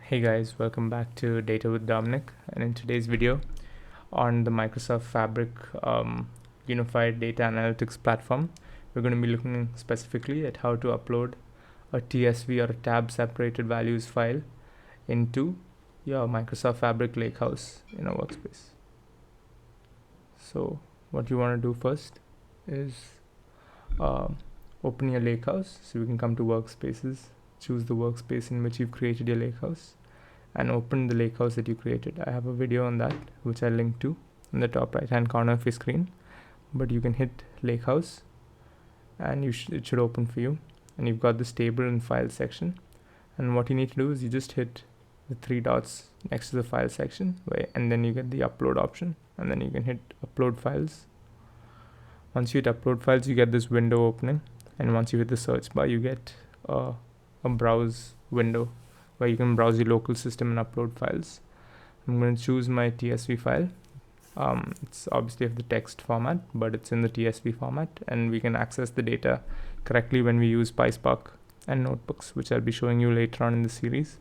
Hey guys, welcome back to Data with Dominic, and in today's video on the Microsoft Fabric Unified Data Analytics platform, we're going to be looking specifically at how to upload a TSV or a tab separated values file into your Microsoft Fabric Lakehouse in a workspace. So what you want to do first is open your Lakehouse. So we can come to workspaces, choose the workspace in which you've created your Lakehouse, and open the Lakehouse that you created. I have a video on that which I'll link to in the top right hand corner of your screen, but you can hit Lakehouse and it should open for you, and you've got this table and file section. And what you need to do is you just hit the three dots next to the file section, and then you get the upload option, and then you can hit upload files. Once you hit upload files, you get this window opening, and once you hit the search bar, you get a browse window where you can browse your local system and upload files. I'm going to choose my TSV file. It's obviously of the text format, but it's in the TSV format, and we can access the data correctly when we use PySpark and notebooks, which I'll be showing you later on in the series.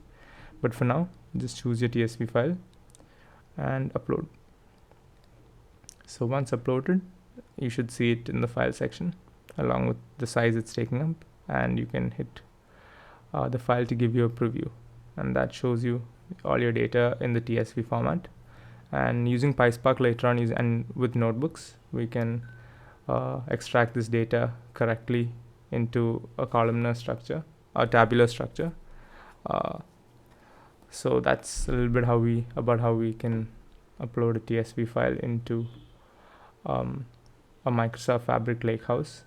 But for now, just choose your TSV file and upload. So once uploaded, you should see it in the file section along with the size it's taking up, and you can hit the file to give you a preview, and that shows you all your data in the TSV format. And using PySpark later on and with notebooks, we can extract this data correctly into a columnar structure, a tabular structure. So that's a little bit about how we can upload a TSV file into a Microsoft Fabric Lakehouse.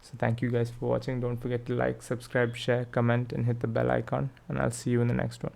So thank you guys for watching. Don't forget to like, subscribe, share, comment, and hit the bell icon, and I'll see you in the next one.